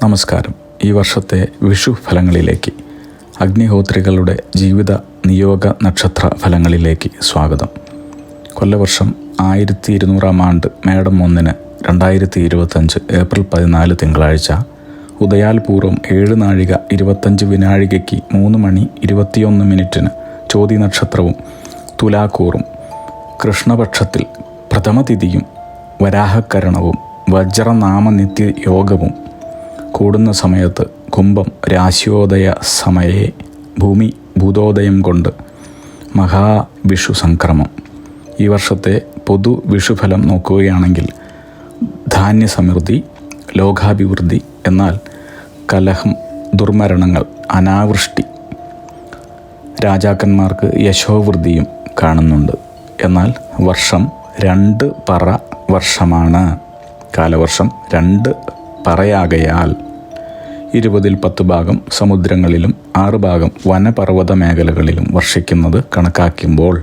നമസ്കാരം. ഈ വർഷത്തെ വിഷു ഫലങ്ങളിലേക്ക്, അഗ്നിഹോത്രികളുടെ ജീവിത നിയോഗ നക്ഷത്ര ഫലങ്ങളിലേക്ക് സ്വാഗതം. കൊല്ലവർഷം 1200 ആണ്ട് മേടം 1 2025 ഏപ്രിൽ 14 തിങ്കളാഴ്ച ഉദയാൽ പൂർവ്വം 7 നാഴിക 25 വിനാഴികയ്ക്ക് 3 മണി 21 മിനിറ്റിന് ചോതി നക്ഷത്രവും തുലാക്കൂറും കൃഷ്ണപക്ഷത്തിൽ പ്രഥമതിഥിയും വരാഹക്കരണവും വജ്രനാമനിത്യ യോഗവും കൂടുന്ന സമയത്ത് കുംഭം രാശിയോദയ സമയേ ഭൂമി ഭൂതോദയം കൊണ്ട് മഹാവിഷു സംക്രമം. ഈ വർഷത്തെ പൊതു വിഷുഫലം നോക്കുകയാണെങ്കിൽ ധാന്യസമൃദ്ധി, ലോകാഭിവൃദ്ധി, എന്നാൽ കലഹം, ദുർമരണങ്ങൾ, അനാവൃഷ്ടി, രാജാക്കന്മാർക്ക് യശോവൃദ്ധിയും കാണുന്നുണ്ട്. എന്നാൽ വർഷം 2 പറ വർഷമാണ്. കാലവർഷം 2 പറയാകയാൽ 20ൽ 10 ഭാഗം സമുദ്രങ്ങളിലും 6 ഭാഗം വനപർവ്വത മേഖലകളിലും വർഷിക്കുന്നത് കണക്കാക്കുമ്പോൾ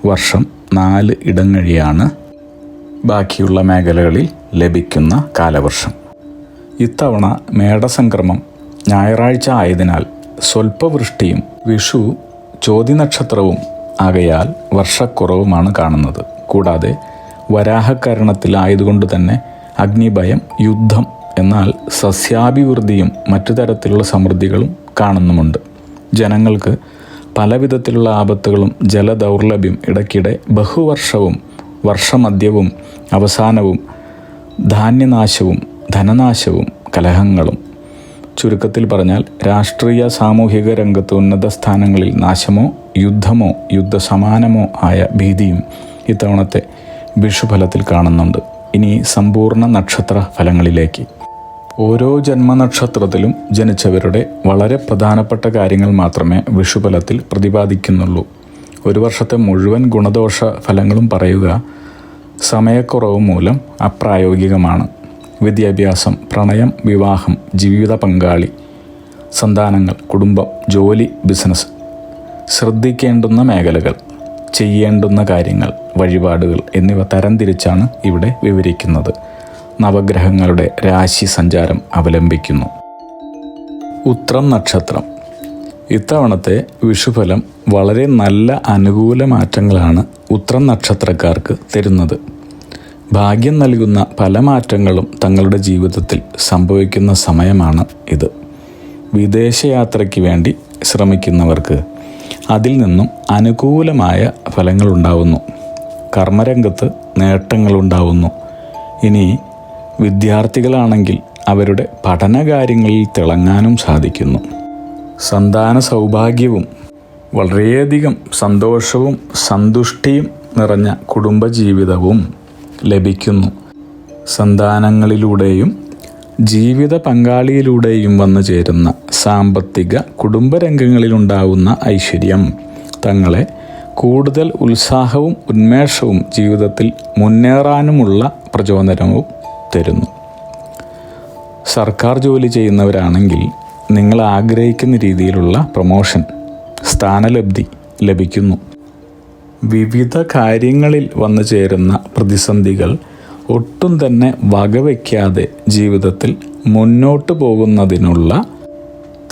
വർഷം 4 ഇടങ്ങഴിയാണ് ബാക്കിയുള്ള മേഖലകളിൽ ലഭിക്കുന്ന കാലവർഷം. ഇത്തവണ മേടസംക്രമം ഞായറാഴ്ച ആയതിനാൽ സ്വൽപ്പവൃഷ്ടിയും വിഷു ചോതി നക്ഷത്രവും ആകയാൽ വർഷക്കുറവുമാണ് കാണുന്നത്. കൂടാതെ വരാഹക്കരണത്തിലായതുകൊണ്ട് തന്നെ അഗ്നിഭയം, യുദ്ധം, എന്നാൽ സസ്യാഭിവൃദ്ധിയും മറ്റു തരത്തിലുള്ള സമൃദ്ധികളും കാണുന്നുമുണ്ട്. ജനങ്ങൾക്ക് പലവിധത്തിലുള്ള ആപത്തുകളും ജലദൗർലഭ്യം, ഇടയ്ക്കിടെ ബഹുവർഷവും വർഷമധ്യവും അവസാനവും ധാന്യനാശവും ധനനാശവും കലഹങ്ങളും, ചുരുക്കത്തിൽ പറഞ്ഞാൽ രാഷ്ട്രീയ സാമൂഹിക രംഗത്ത് ഉന്നത സ്ഥാനങ്ങളിൽ നാശമോ യുദ്ധമോ യുദ്ധസമാനമോ ആയ ഭീതിയും ഇത്തവണത്തെ വിഷുഫലത്തിൽ കാണുന്നുണ്ട്. ഇനി സമ്പൂർണ്ണ നക്ഷത്ര ഫലങ്ങളിലേക്ക്. ഓരോ ജന്മനക്ഷത്രത്തിലും ജനിച്ചവരുടെ വളരെ പ്രധാനപ്പെട്ട കാര്യങ്ങൾ മാത്രമേ വിഷുഫലത്തിൽ പ്രതിപാദിക്കുന്നുള്ളൂ. ഒരു വർഷത്തെ മുഴുവൻ ഗുണദോഷ ഫലങ്ങളും പറയുക സമയക്കുറവ് മൂലം അപ്രായോഗികമാണ്. വിദ്യാഭ്യാസം, പ്രണയം, വിവാഹം, ജീവിത പങ്കാളി, സന്താനങ്ങൾ, കുടുംബം, ജോലി, ബിസിനസ്, ശ്രദ്ധിക്കേണ്ടുന്ന മേഖലകൾ, ചെയ്യേണ്ടുന്ന കാര്യങ്ങൾ, വഴിപാടുകൾ എന്നിവ തരംതിരിച്ചാണ് ഇവിടെ വിവരിക്കുന്നത്. നവഗ്രഹങ്ങളുടെ രാശി സഞ്ചാരം അവലംബിക്കുന്നു. ഉത്രം നക്ഷത്രം. ഇത്തവണത്തെ വിഷുഫലം വളരെ നല്ല അനുകൂല മാറ്റങ്ങളാണ് ഉത്രം നക്ഷത്രക്കാർക്ക് തരുന്നത്. ഭാഗ്യം നൽകുന്ന പല മാറ്റങ്ങളും തങ്ങളുടെ ജീവിതത്തിൽ സംഭവിക്കുന്ന സമയമാണ് ഇത്. വിദേശയാത്രയ്ക്ക് വേണ്ടി ശ്രമിക്കുന്നവർക്ക് അതിൽ നിന്നും അനുകൂലമായ ഫലങ്ങളുണ്ടാവുന്നു. കർമ്മരംഗത്ത് നേട്ടങ്ങളുണ്ടാവുന്നു. ഇനി വിദ്യാർത്ഥികളാണെങ്കിൽ അവരുടെ പഠനകാര്യങ്ങളിൽ തിളങ്ങാനും സാധിക്കുന്നു. സന്താന സൗഭാഗ്യവും വളരെയധികം സന്തോഷവും സന്തുഷ്ടിയും നിറഞ്ഞ കുടുംബജീവിതവും ലഭിക്കുന്നു. സന്താനങ്ങളിലൂടെയും ജീവിത പങ്കാളിയിലൂടെയും വന്നു ചേരുന്ന സാമ്പത്തിക കുടുംബരംഗങ്ങളിലുണ്ടാവുന്ന ഐശ്വര്യം തങ്ങളെ കൂടുതൽ ഉത്സാഹവും ഉന്മേഷവും ജീവിതത്തിൽ മുന്നേറാനുമുള്ള പ്രചോദനവും തരുന്നു. സർക്കാർ ജോലി ചെയ്യുന്നവരാണെങ്കിൽ നിങ്ങൾ ആഗ്രഹിക്കുന്ന രീതിയിലുള്ള പ്രൊമോഷൻ, സ്ഥാനലബ്ധി ലഭിക്കുന്നു. വിവിധ കാര്യങ്ങളിൽ വന്നു ചേരുന്ന പ്രതിസന്ധികൾ ഒട്ടും തന്നെ വകവയ്ക്കാതെ ജീവിതത്തിൽ മുന്നോട്ട് പോകുന്നതിനുള്ള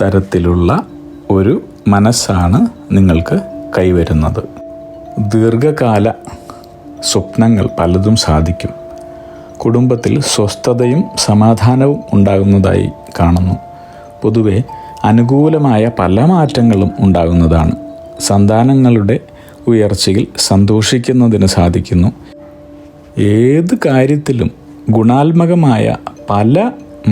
തരത്തിലുള്ള ഒരു മനസ്സാണ് നിങ്ങൾക്ക് കൈവരുന്നത്. ദീർഘകാല സ്വപ്നങ്ങൾ പലതും സാധിക്കും. കുടുംബത്തിൽ സ്വസ്ഥതയും സമാധാനവും ഉണ്ടാകുന്നതായി കാണുന്നു. പൊതുവെ അനുകൂലമായ പല മാറ്റങ്ങളും ഉണ്ടാകുന്നതാണ്. സന്താനങ്ങളുടെ ഉയർച്ചയിൽ സന്തോഷിക്കുന്നതിന് സാധിക്കുന്നു. ഏത് കാര്യത്തിലും ഗുണാത്മകമായ പല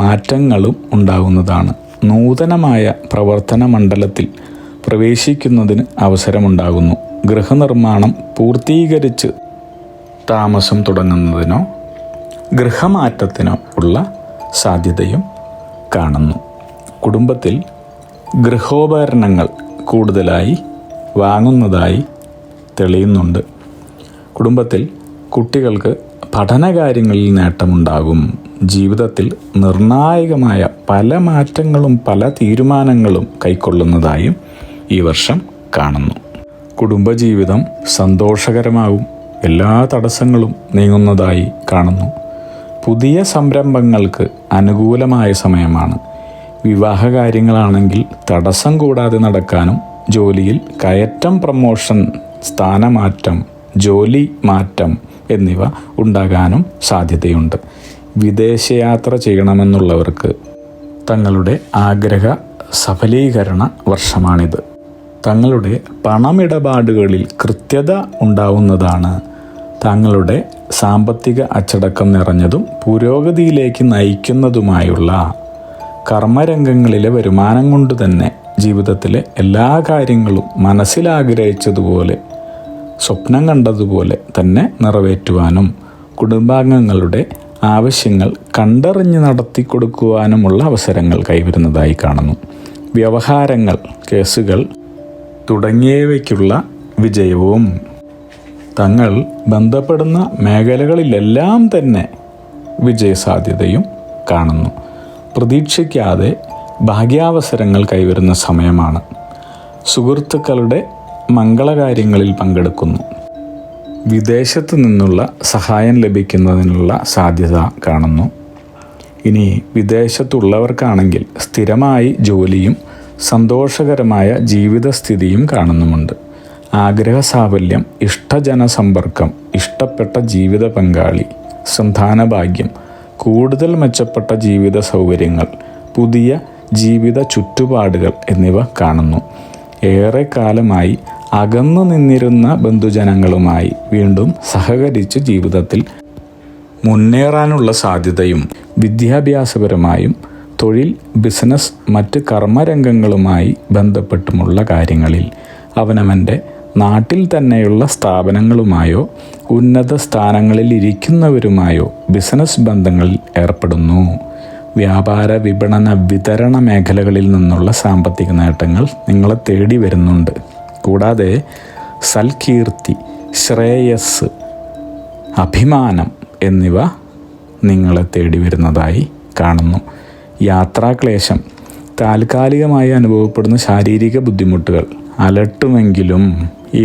മാറ്റങ്ങളും ഉണ്ടാകുന്നതാണ്. നൂതനമായ പ്രവർത്തന മണ്ഡലത്തിൽ പ്രവേശിക്കുന്നതിന് അവസരമുണ്ടാകുന്നു. ഗൃഹനിർമ്മാണം പൂർത്തീകരിച്ച് താമസം തുടങ്ങുന്നതിനോ ഗൃഹമാറ്റത്തിനോ ഉള്ള സാധ്യതയും കാണുന്നു. കുടുംബത്തിൽ ഗൃഹോപകരണങ്ങൾ കൂടുതലായി വാങ്ങുന്നതായി തെളിയുന്നുണ്ട്. കുടുംബത്തിൽ കുട്ടികൾക്ക് പഠനകാര്യങ്ങളിൽ നേട്ടമുണ്ടാകും. ജീവിതത്തിൽ നിർണായകമായ പല മാറ്റങ്ങളും പല തീരുമാനങ്ങളും കൈക്കൊള്ളുന്നതായും ഈ വർഷം കാണുന്നു. കുടുംബജീവിതം സന്തോഷകരമാവും. എല്ലാ തടസ്സങ്ങളും നീങ്ങുന്നതായി കാണുന്നു. പുതിയ സംരംഭങ്ങൾക്ക് അനുകൂലമായ സമയമാണ്. വിവാഹ കാര്യങ്ങളാണെങ്കിൽ തടസ്സം കൂടാതെ നടക്കാനും ജോലിയിൽ കയറ്റം, പ്രമോഷൻ, സ്ഥാനമാറ്റം, ജോലി മാറ്റം എന്നിവ ഉണ്ടാകാനും സാധ്യതയുണ്ട്. വിദേശയാത്ര ചെയ്യണമെന്നുള്ളവർക്ക് തങ്ങളുടെ ആഗ്രഹ സഫലീകരണ വർഷമാണിത്. തങ്ങളുടെ പണമിടപാടുകളിൽ കൃത്യത ഉണ്ടാവുന്നതാണ്. തങ്ങളുടെ സാമ്പത്തിക അച്ചടക്കം നിറഞ്ഞതും പുരോഗതിയിലേക്ക് നയിക്കുന്നതുമായുള്ള കർമ്മരംഗങ്ങളിലെ വരുമാനം കൊണ്ട് തന്നെ ജീവിതത്തിലെ എല്ലാ കാര്യങ്ങളും മനസ്സിലാഗ്രഹിച്ചതുപോലെ, സ്വപ്നം കണ്ടതുപോലെ തന്നെ നിറവേറ്റുവാനും കുടുംബാംഗങ്ങളുടെ ആവശ്യങ്ങൾ കണ്ടറിഞ്ഞ് നടത്തി കൊടുക്കുവാനുമുള്ള അവസരങ്ങൾ കൈവരുന്നതായി കാണുന്നു. വ്യവഹാരങ്ങൾ, കേസുകൾ തുടങ്ങിയവയ്ക്കുള്ള വിജയവും തങ്ങൾ ബന്ധപ്പെടുന്ന മേഖലകളിലെല്ലാം തന്നെ വിജയസാധ്യതയും കാണുന്നു. പ്രതീക്ഷിക്കാതെ ഭാഗ്യാവസരങ്ങൾ കൈവരുന്ന സമയമാണ്. സുഹൃത്തുക്കളുടെ മംഗളകാര്യങ്ങളിൽ പങ്കെടുക്കുന്നു. വിദേശത്ത് നിന്നുള്ള സഹായം ലഭിക്കുന്നതിനുള്ള സാധ്യത കാണുന്നു. ഇനി വിദേശത്തുള്ളവർക്കാണെങ്കിൽ സ്ഥിരമായി ജോലിയും സന്തോഷകരമായ ജീവിതസ്ഥിതിയും കാണുന്നുമുണ്ട്. ആഗ്രഹ സാഫല്യം, ഇഷ്ടജനസമ്പർക്കം, ഇഷ്ടപ്പെട്ട ജീവിത പങ്കാളി, സന്താനഭാഗ്യം, കൂടുതൽ മെച്ചപ്പെട്ട ജീവിത സൗകര്യങ്ങൾ, പുതിയ ജീവിത ചുറ്റുപാടുകൾ എന്നിവ കാണുന്നു. ഏറെ കാലമായി അകന്നു നിന്നിരുന്ന ബന്ധുജനങ്ങളുമായി വീണ്ടും സഹകരിച്ച് ജീവിതത്തിൽ മുന്നേറാനുള്ള സാധ്യതയും വിദ്യാഭ്യാസപരമായും തൊഴിൽ, ബിസിനസ്, മറ്റ് കർമ്മരംഗങ്ങളുമായി ബന്ധപ്പെട്ടുമുള്ള കാര്യങ്ങളിൽ അവനവൻ്റെ നാട്ടിൽ തന്നെയുള്ള സ്ഥാപനങ്ങളുമായോ ഉന്നത സ്ഥാനങ്ങളിൽ ഇരിക്കുന്നവരുമായോ ബിസിനസ് ബന്ധങ്ങളിൽ ഏർപ്പെടുന്നു. വ്യാപാര, വിപണന, വിതരണ മേഖലകളിൽ നിന്നുള്ള സാമ്പത്തിക നേട്ടങ്ങൾ നിങ്ങളെ തേടി വരുന്നുണ്ട്. കൂടാതെ സൽകീർത്തി, ശ്രേയസ്, അഭിമാനം എന്നിവ നിങ്ങളെ തേടി വരുന്നതായി കാണുന്നു. യാത്രാക്ലേശം, താൽക്കാലികമായി അനുഭവപ്പെടുന്ന ശാരീരിക ബുദ്ധിമുട്ടുകൾ അലട്ടുമെങ്കിലും ഈ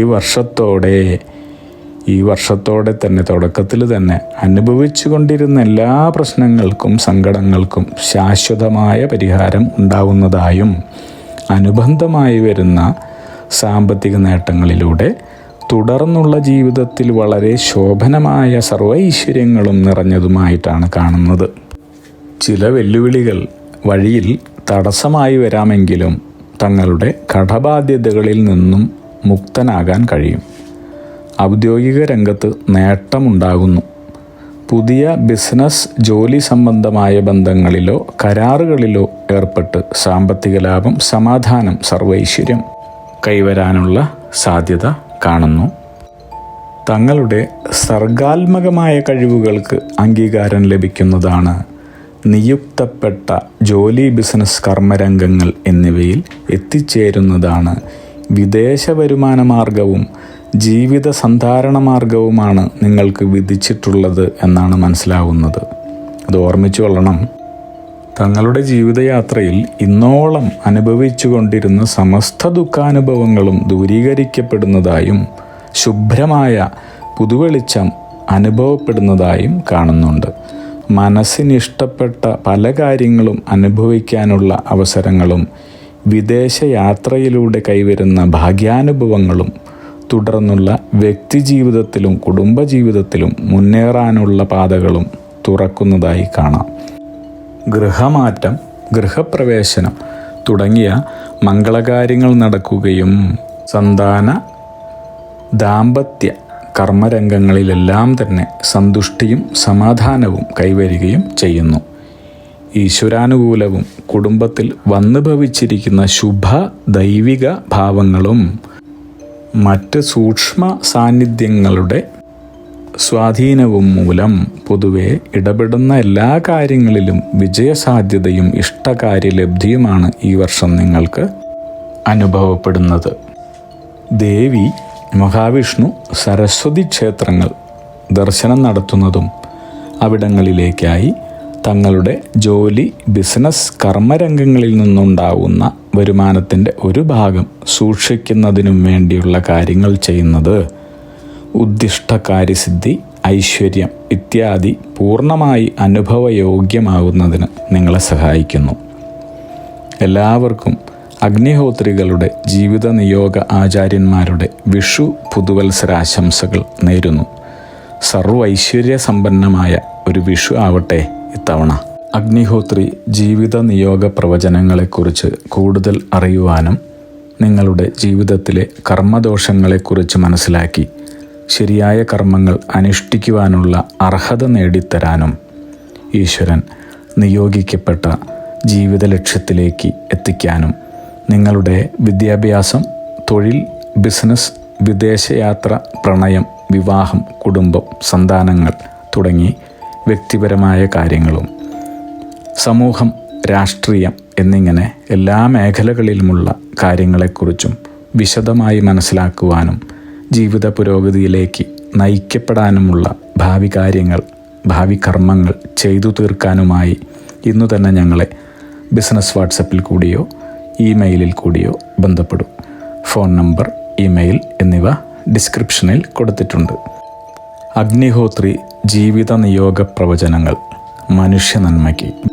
വർഷത്തോടെ തന്നെ തുടക്കത്തിൽ തന്നെ അനുഭവിച്ചു കൊണ്ടിരുന്ന എല്ലാ പ്രശ്നങ്ങൾക്കും സങ്കടങ്ങൾക്കും ശാശ്വതമായ പരിഹാരം ഉണ്ടാവുന്നതായും അനുബന്ധമായി വരുന്ന സാമ്പത്തിക നേട്ടങ്ങളിലൂടെ തുടർന്നുള്ള ജീവിതത്തിൽ വളരെ ശോഭനമായ സർവൈശ്വര്യങ്ങളും നിറഞ്ഞതുമായിട്ടാണ് കാണുന്നത്. ചില വെല്ലുവിളികൾ വഴിയിൽ തടസ്സമായി വരാമെങ്കിലും തങ്ങളുടെ കടബാധ്യതകളിൽ നിന്നും മുക്തനാകാൻ കഴിയും. ഔദ്യോഗിക രംഗത്ത് നേട്ടമുണ്ടാകുന്നു. പുതിയ ബിസിനസ്, ജോലി സംബന്ധമായ ബന്ധങ്ങളിലോ കരാറുകളിലോ ഏർപ്പെട്ട് സാമ്പത്തിക ലാഭം, സമാധാനം, സർവൈശ്വര്യം കൈവരാനുള്ള സാധ്യത കാണുന്നു. തങ്ങളുടെ സർഗാത്മകമായ കഴിവുകൾക്ക് അംഗീകാരം ലഭിക്കുന്നതാണ്. നിയുക്തപ്പെട്ട ജോലി, ബിസിനസ്, കർമ്മരംഗങ്ങൾ എന്നിവയിൽ എത്തിച്ചേരുന്നതാണ്. വിദേശ വരുമാന മാർഗവും ജീവിത സന്ധാരണ മാർഗവുമാണ് നിങ്ങൾക്ക് വിധിച്ചിട്ടുള്ളത് എന്നാണ് മനസ്സിലാവുന്നത്. അത് ഓർമ്മിച്ചു കൊള്ളണം. തങ്ങളുടെ ജീവിതയാത്രയിൽ ഇന്നോളം അനുഭവിച്ചു കൊണ്ടിരുന്ന സമസ്ത ദുഃഖാനുഭവങ്ങളും ദൂരീകരിക്കപ്പെടുന്നതായും ശുഭ്രമായ പുതുവെളിച്ചം അനുഭവപ്പെടുന്നതായും കാണുന്നുണ്ട്. മനസ്സിനിഷ്ടപ്പെട്ട പല കാര്യങ്ങളും അനുഭവിക്കാനുള്ള അവസരങ്ങളും വിദേശയാത്രയിലൂടെ കൈവരുന്ന ഭാഗ്യാനുഭവങ്ങളും തുടർന്നുള്ള വ്യക്തിജീവിതത്തിലും കുടുംബജീവിതത്തിലും മുന്നേറാനുള്ള പാതകളും തുറക്കുന്നതായി കാണാം. ഗൃഹമാറ്റം, ഗൃഹപ്രവേശനം തുടങ്ങിയ മംഗളകാര്യങ്ങൾ നടക്കുകയും സന്താന, ദാമ്പത്യ കർമ്മരംഗങ്ങളിലെല്ലാം തന്നെ സന്തുഷ്ടിയും സമാധാനവും കൈവരികയും ചെയ്യുന്നു. ഈശ്വരാനുകൂലവും കുടുംബത്തിൽ വന്നു ഭവിച്ചിരിക്കുന്ന ശുഭ ദൈവിക ഭാവങ്ങളും മറ്റ് സൂക്ഷ്മ സാന്നിധ്യങ്ങളുടെ സ്വാധീനവും മൂലം പൊതുവെ ഇടപെടുന്ന എല്ലാ കാര്യങ്ങളിലും വിജയസാധ്യതയും ഇഷ്ടകാര്യലബ്ധിയുമാണ് ഈ വർഷം നിങ്ങൾക്ക് അനുഭവപ്പെടുന്നത്. ദേവി, മഹാവിഷ്ണു, സരസ്വതി ക്ഷേത്രങ്ങൾ ദർശനം നടത്തുന്നതും അവിടങ്ങളിലേക്കായി തങ്ങളുടെ ജോലി, ബിസിനസ്, കർമ്മരംഗങ്ങളിൽ നിന്നുണ്ടാവുന്ന വരുമാനത്തിൻ്റെ ഒരു ഭാഗം സൂക്ഷിക്കുന്നതിനും വേണ്ടിയുള്ള കാര്യങ്ങൾ ചെയ്യുന്നത് ഉദ്ദിഷ്ട കാര്യസിദ്ധി ഐശ്വര്യം ഇത്യാദി പൂർണ്ണമായി അനുഭവയോഗ്യമാകുന്നതിന് നിങ്ങളെ സഹായിക്കുന്നു. എല്ലാവർക്കും അഗ്നിഹോത്രികളുടെ ജീവിത നിയോഗ ആചാര്യന്മാരുടെ വിഷു പുതുവത്സരാശംസകൾ നേരുന്നു. സർവൈശ്വര്യ സമ്പന്നമായ ഒരു വിഷു ആവട്ടെ ഇത്തവണ. അഗ്നിഹോത്രി ജീവിത നിയോഗ പ്രവചനങ്ങളെക്കുറിച്ച് കൂടുതൽ അറിയുവാനും നിങ്ങളുടെ ജീവിതത്തിലെ കർമ്മദോഷങ്ങളെക്കുറിച്ച് മനസ്സിലാക്കി ശരിയായ കർമ്മങ്ങൾ അനുഷ്ഠിക്കുവാനുള്ള അർഹത നേടിത്തരാനും ഈശ്വരൻ നിയോഗിക്കപ്പെട്ട ജീവിത ലക്ഷ്യത്തിലേക്ക് എത്തിക്കാനും നിങ്ങളുടെ വിദ്യാഭ്യാസം, തൊഴിൽ, ബിസിനസ്, വിദേശയാത്ര, പ്രണയം, വിവാഹം, കുടുംബം, സന്താനങ്ങൾ തുടങ്ങി വ്യക്തിപരമായ കാര്യങ്ങളും സമൂഹം, രാഷ്ട്രീയം എന്നിങ്ങനെ എല്ലാ മേഖലകളിലുമുള്ള കാര്യങ്ങളെക്കുറിച്ചും വിശദമായി മനസ്സിലാക്കുവാനും ജീവിത പുരോഗതിയിലേക്ക് നയിക്കപ്പെടാനുമുള്ള ഭാവി കാര്യങ്ങൾ, ഭാവി കർമ്മങ്ങൾ ചെയ്തു തീർക്കാനുമായി ഇന്നു തന്നെ ഞങ്ങളെ ബിസിനസ് വാട്സപ്പിൽ കൂടിയോ ഇമെയിലിൽ കൂടിയോ ബന്ധപ്പെടും. ഫോൺ നമ്പർ, ഇമെയിൽ എന്നിവ ഡിസ്ക്രിപ്ഷനിൽ കൊടുത്തിട്ടുണ്ട്. അഗ്നിഹോത്രി ജീവിത നിയോഗ പ്രവചനങ്ങൾ മനുഷ്യ നന്മയ്ക്ക്